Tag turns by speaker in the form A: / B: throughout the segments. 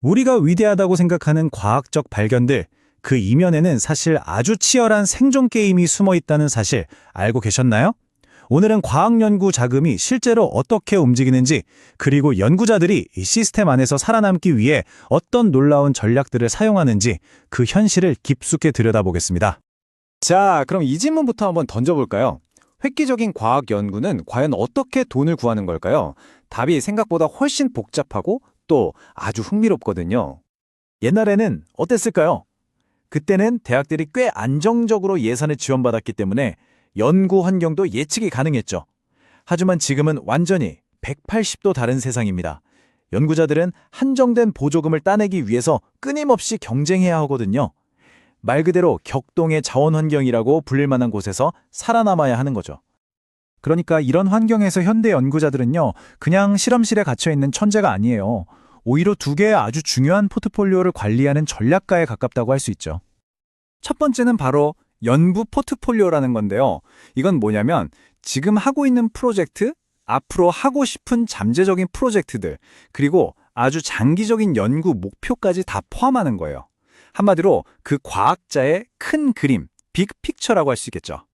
A: 우리가 위대하다고 생각하는 과학적 발견들, 그 이면에는 사실 아주 치열한 생존 게임이 숨어 있다는 사실 알고 계셨나요? 오늘은 과학 연구 자금이 실제로 어떻게 움직이는지, 그리고 연구자들이 이 시스템 안에서 살아남기 위해 어떤 놀라운 전략들을 사용하는지 그 현실을 깊숙이 들여다보겠습니다.
B: 자, 그럼 이 질문부터 한번 던져볼까요? 획기적인 과학 연구는 과연 어떻게 돈을 구하는 걸까요? 답이 생각보다 훨씬 복잡하고 또 아주 흥미롭거든요.
A: 옛날에는 어땠을까요? 그때는 대학들이 꽤 안정적으로 예산을 지원받았기 때문에 연구 환경도 예측이 가능했죠. 하지만 지금은 완전히 180도 다른 세상입니다. 연구자들은 한정된 보조금을 따내기 위해서 끊임없이 경쟁해야 하거든요. 말 그대로 격동의 자원 환경이라고 불릴 만한 곳에서 살아남아야 하는 거죠. 그러니까 이런 환경에서 현대 연구자들은요, 그냥 실험실에 갇혀 있는 천재가 아니에요. 오히려 두 개의 아주 중요한 포트폴리오를 관리하는 전략가에 가깝다고 할 수 있죠. 첫 번째는 바로 연구 포트폴리오라는 건데요. 이건 뭐냐면 지금 하고 있는 프로젝트, 앞으로 하고 싶은 잠재적인 프로젝트들, 그리고 아주 장기적인 연구 목표까지 다 포함하는 거예요. 한마디로 그 과학자의 큰 그림, 빅 픽처라고 할 수 있겠죠.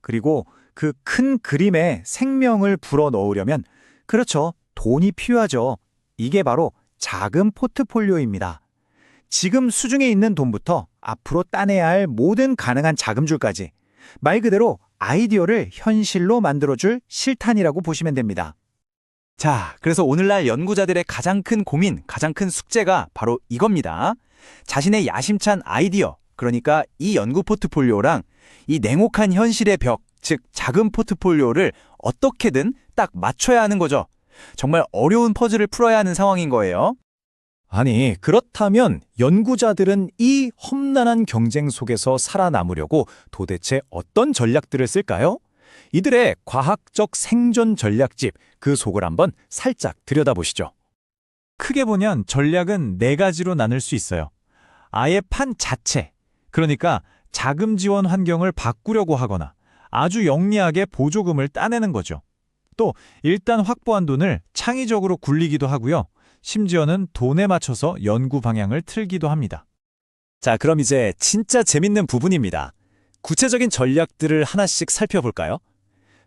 A: 그리고 그 큰 그림에 생명을 불어넣으려면, 그렇죠, 돈이 필요하죠. 이게 바로 자금 포트폴리오입니다. 지금 수중에 있는 돈부터 앞으로 따내야 할 모든 가능한 자금줄까지, 말 그대로 아이디어를 현실로 만들어줄 실탄이라고 보시면 됩니다. 자, 그래서 오늘날 연구자들의 가장 큰 고민, 가장 큰 숙제가 바로 이겁니다. 자신의 야심찬 아이디어, 그러니까 이 연구 포트폴리오랑 이 냉혹한 현실의 벽, 즉 자금 포트폴리오를 어떻게든 딱 맞춰야 하는 거죠. 정말 어려운 퍼즐을 풀어야 하는 상황인 거예요. 아니, 그렇다면 연구자들은 이 험난한 경쟁 속에서 살아남으려고 도대체 어떤 전략들을 쓸까요? 이들의 과학적 생존 전략집, 그 속을 한번 살짝 들여다보시죠. 크게 보면 전략은 네 가지로 나눌 수 있어요. 아예 판 자체, 그러니까 자금 지원 환경을 바꾸려고 하거나 아주 영리하게 보조금을 따내는 거죠. 또 일단 확보한 돈을 창의적으로 굴리기도 하고요. 심지어는 돈에 맞춰서 연구 방향을 틀기도 합니다. 자, 그럼 이제 진짜 재밌는 부분입니다. 구체적인 전략들을 하나씩 살펴볼까요?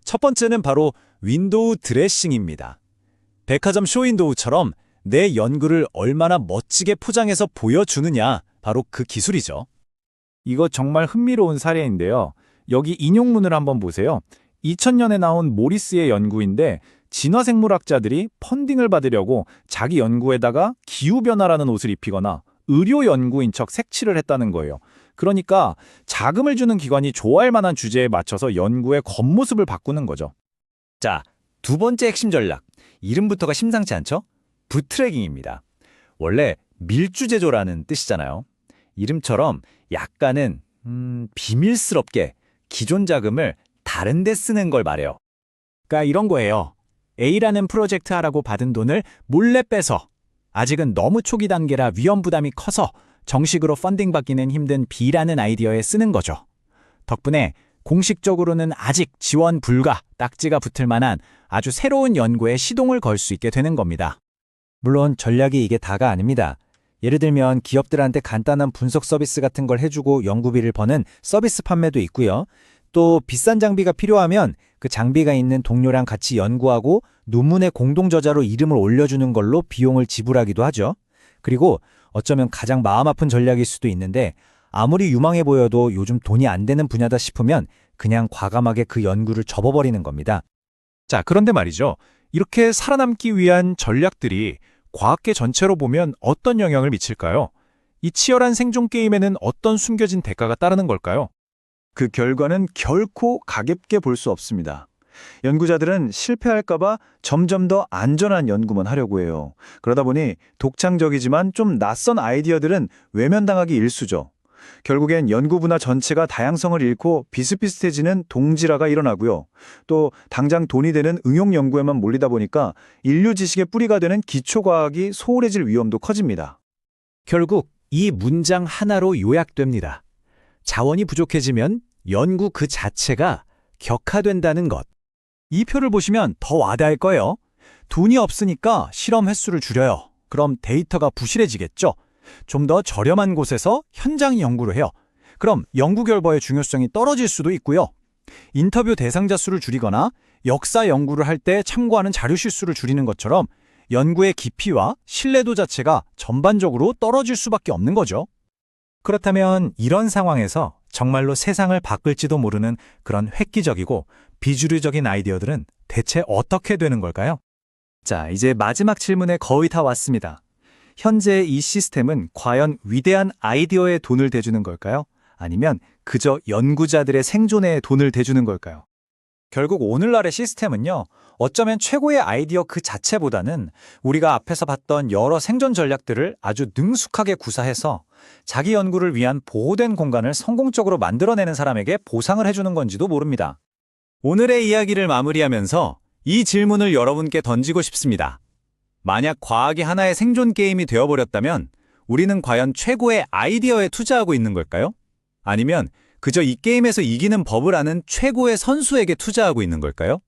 A: 첫 번째는 바로 윈도우 드레싱입니다. 백화점 쇼윈도우처럼 내 연구를 얼마나 멋지게 포장해서 보여주느냐, 바로 그 기술이죠. 이거 정말 흥미로운 사례인데요. 여기 인용문을 한번 보세요. 2000년에 나온 모리스의 연구인데 진화생물학자들이 펀딩을 받으려고 자기 연구에다가 기후변화라는 옷을 입히거나 의료 연구인 척 색칠을 했다는 거예요. 그러니까 자금을 주는 기관이 좋아할 만한 주제에 맞춰서 연구의 겉모습을 바꾸는 거죠. 자, 두 번째 핵심 전략. 이름부터가 심상치 않죠? 부트래깅입니다. 원래 밀주제조라는 뜻이잖아요. 이름처럼 약간은 비밀스럽게 기존 자금을 다른 데 쓰는 걸 말해요. 그러니까 이런 거예요. A라는 프로젝트 하라고 받은 돈을 몰래 빼서, 아직은 너무 초기 단계라 위험 부담이 커서 정식으로 펀딩 받기는 힘든 B라는 아이디어에 쓰는 거죠. 덕분에 공식적으로는 아직 지원 불가 딱지가 붙을 만한 아주 새로운 연구에 시동을 걸 수 있게 되는 겁니다. 물론 전략이 이게 다가 아닙니다. 예를 들면 기업들한테 간단한 분석 서비스 같은 걸 해주고 연구비를 버는 서비스 판매도 있고요. 또 비싼 장비가 필요하면 그 장비가 있는 동료랑 같이 연구하고 논문의 공동저자로 이름을 올려주는 걸로 비용을 지불하기도 하죠. 그리고 어쩌면 가장 마음 아픈 전략일 수도 있는데, 아무리 유망해 보여도 요즘 돈이 안 되는 분야다 싶으면 그냥 과감하게 그 연구를 접어버리는 겁니다. 자, 그런데 말이죠. 이렇게 살아남기 위한 전략들이 과학계 전체로 보면 어떤 영향을 미칠까요? 이 치열한 생존 게임에는 어떤 숨겨진 대가가 따르는 걸까요? 그 결과는 결코 가볍게 볼 수 없습니다. 연구자들은 실패할까봐 점점 더 안전한 연구만 하려고 해요. 그러다 보니 독창적이지만 좀 낯선 아이디어들은 외면당하기 일쑤죠. 결국엔 연구 분야 전체가 다양성을 잃고 비슷비슷해지는 동질화가 일어나고요. 또 당장 돈이 되는 응용 연구에만 몰리다 보니까 인류 지식의 뿌리가 되는 기초과학이 소홀해질 위험도 커집니다. 결국 이 문장 하나로 요약됩니다. 자원이 부족해지면 연구 그 자체가 격화된다는 것. 이 표를 보시면 더 와닿을 거예요. 돈이 없으니까 실험 횟수를 줄여요. 그럼 데이터가 부실해지겠죠. 좀 더 저렴한 곳에서 현장 연구를 해요. 그럼 연구 결과의 중요성이 떨어질 수도 있고요. 인터뷰 대상자 수를 줄이거나 역사 연구를 할 때 참고하는 자료 실수를 줄이는 것처럼 연구의 깊이와 신뢰도 자체가 전반적으로 떨어질 수밖에 없는 거죠. 그렇다면 이런 상황에서 정말로 세상을 바꿀지도 모르는 그런 획기적이고 비주류적인 아이디어들은 대체 어떻게 되는 걸까요? 자, 이제 마지막 질문에 거의 다 왔습니다. 현재 이 시스템은 과연 위대한 아이디어에 돈을 대주는 걸까요? 아니면 그저 연구자들의 생존에 돈을 대주는 걸까요? 결국 오늘날의 시스템은요, 어쩌면 최고의 아이디어 그 자체보다는 우리가 앞에서 봤던 여러 생존 전략들을 아주 능숙하게 구사해서 자기 연구를 위한 보호된 공간을 성공적으로 만들어내는 사람에게 보상을 해주는 건지도 모릅니다. 오늘의 이야기를 마무리하면서 이 질문을 여러분께 던지고 싶습니다. 만약 과학이 하나의 생존 게임이 되어버렸다면 우리는 과연 최고의 아이디어에 투자하고 있는 걸까요? 아니면 그저 이 게임에서 이기는 법을 아는 최고의 선수에게 투자하고 있는 걸까요?